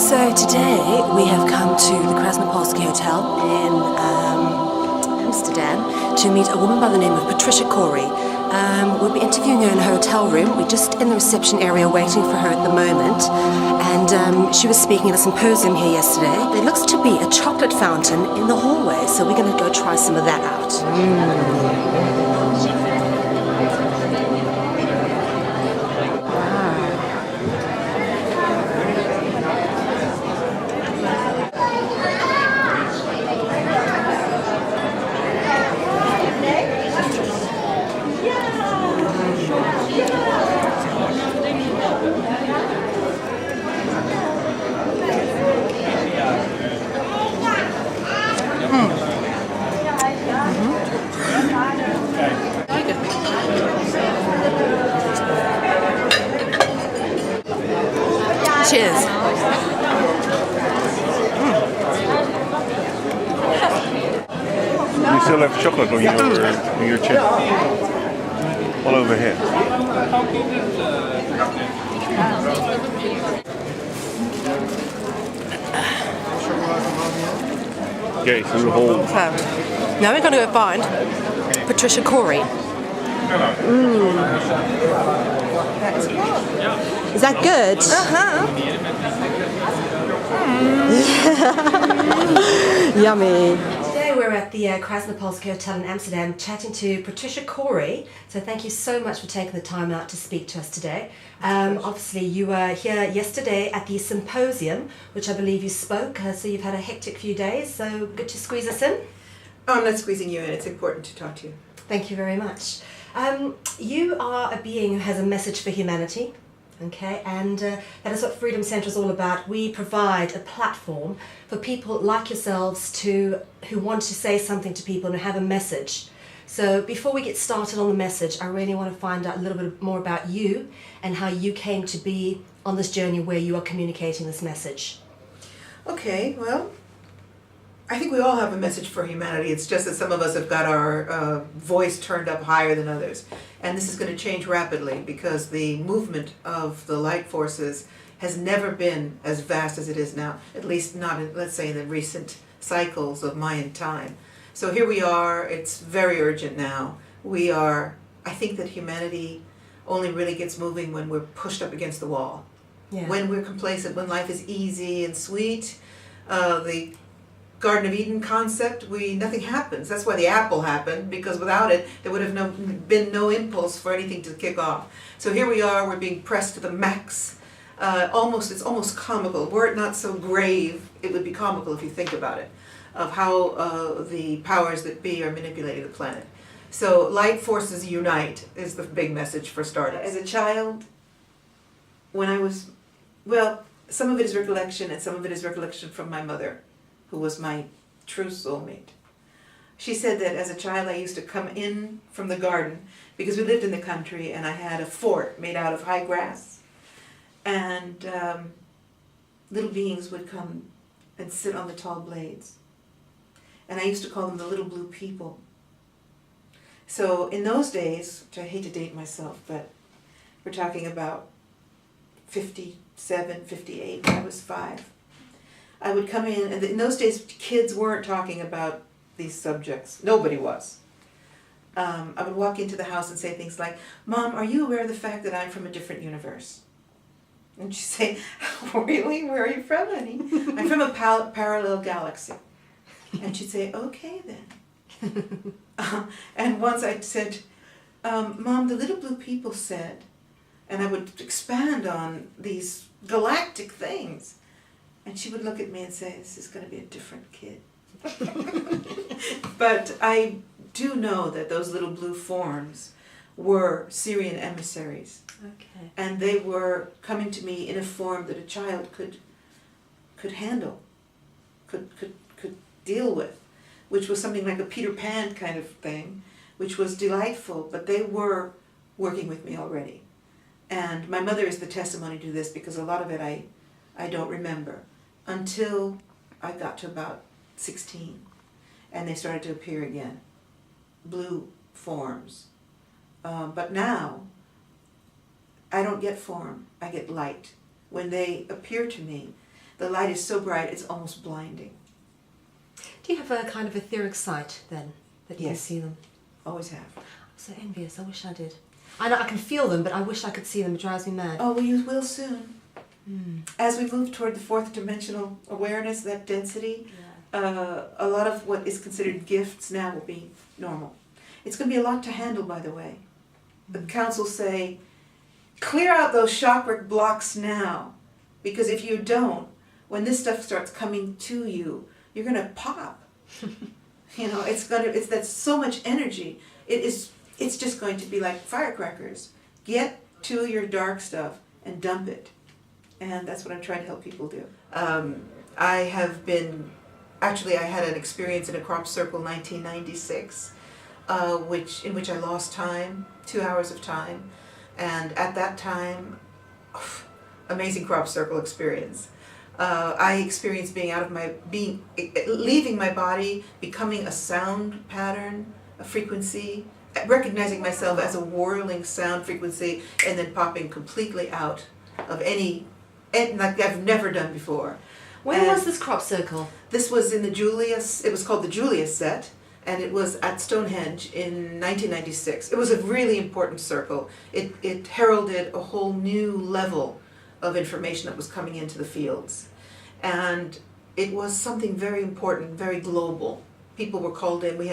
So today we have come to the Krasnopolski Hotel in Amsterdam to meet a woman by the name of Patricia Cori. We'll be interviewing her in her hotel room. We're just in the reception area waiting for her at the moment. And she was speaking at a symposium here yesterday. There looks to be a chocolate fountain in the hallway, so we're going to go try some of that out. Cheers. You still have chocolate on your chin. All over here. Okay, so the whole. Now we're going to go find Patricia Cori. Is that good? Yummy. Today we're at the Krasnopolski Hotel in Amsterdam chatting to Patricia Cori. So thank you so much for taking the time out to speak to us today. Obviously you were here yesterday at the symposium, which I believe you spoke, so you've had a hectic few days, so good to squeeze us in. Oh, I'm not squeezing you in, it's important to talk to you. Thank you very much. You are a being who has a message for humanity, okay, and that is what Freedom Centre is all about. We provide a platform for people like yourselves who want to say something to people and have a message. So before we get started on the message, I really want to find out a little bit more about you and how you came to be on this journey where you are communicating this message. Okay, well, I think we all have a message for humanity. It's just that some of us have got our voice turned up higher than others. And this is going to change rapidly because the movement of the light forces has never been as vast as it is now, at least not, let's say, in the recent cycles of Mayan time. So here we are. It's very urgent now. I think that humanity only really gets moving when we're pushed up against the wall. Yeah. When we're complacent, when life is easy and sweet, the Garden of Eden concept, nothing happens. That's why the apple happened, because without it, there would have been no impulse for anything to kick off. So here we are, we're being pressed to the max. It's almost comical. Were it not so grave, it would be comical if you think about it, of how the powers that be are manipulating the planet. So light forces unite is the big message for starters. As a child, when I was, well, some of it is recollection and some of it is recollection from my mother, who was my true soulmate. She said that as a child I used to come in from the garden because we lived in the country and I had a fort made out of high grass. And little beings would come and sit on the tall blades. And I used to call them the little blue people. So in those days, which I hate to date myself, but we're talking about 57, 58, I was 5. I would come in, and in those days, kids weren't talking about these subjects. Nobody was. I would walk into the house and say things like, "Mom, are you aware of the fact that I'm from a different universe?" And she'd say, "Really? Where are you from, honey?" "I'm from a parallel galaxy." And she'd say, "Okay, then." And once I said, "Mom, the little blue people said," and I would expand on these galactic things. And she would look at me and say, "This is going to be a different kid." But I do know that those little blue forms were Syrian emissaries. Okay. And they were coming to me in a form that a child could handle, could deal with, which was something like a Peter Pan kind of thing, which was delightful, but they were working with me already. And my mother is the testimony to this because a lot of it I don't remember until I got to about 16 and they started to appear again, blue forms. But now I don't get form, I get light. When they appear to me, The light is so bright, it's almost blinding. Do you have a kind of etheric sight then, that you can Yes. see them? Always have. I'm so envious, I wish I did. I know I can feel them, but I wish I could see them, it drives me mad. Oh, well, you will soon. As we move toward the fourth dimensional awareness, that density, a lot of what is considered gifts now will be normal. It's going to be a lot to handle, by the way. The councils say, clear out those chakra blocks now, because if you don't, when this stuff starts coming to you, you're going to pop. That's so much energy. It's just going to be like firecrackers. Get to your dark stuff and dump it. And that's what I'm trying to help people do. I had an experience in a crop circle 1996, in which I lost time, 2 hours of time. And at that time, amazing crop circle experience. I experienced leaving my body, becoming a sound pattern, a frequency, recognizing myself as a whirling sound frequency, and then popping completely out of like I've never done before. When was this crop circle? This was in it was called the Julius set, and it was at Stonehenge in 1996. It was a really important circle. It heralded a whole new level of information that was coming into the fields. And it was something very important, very global. People were called in. We had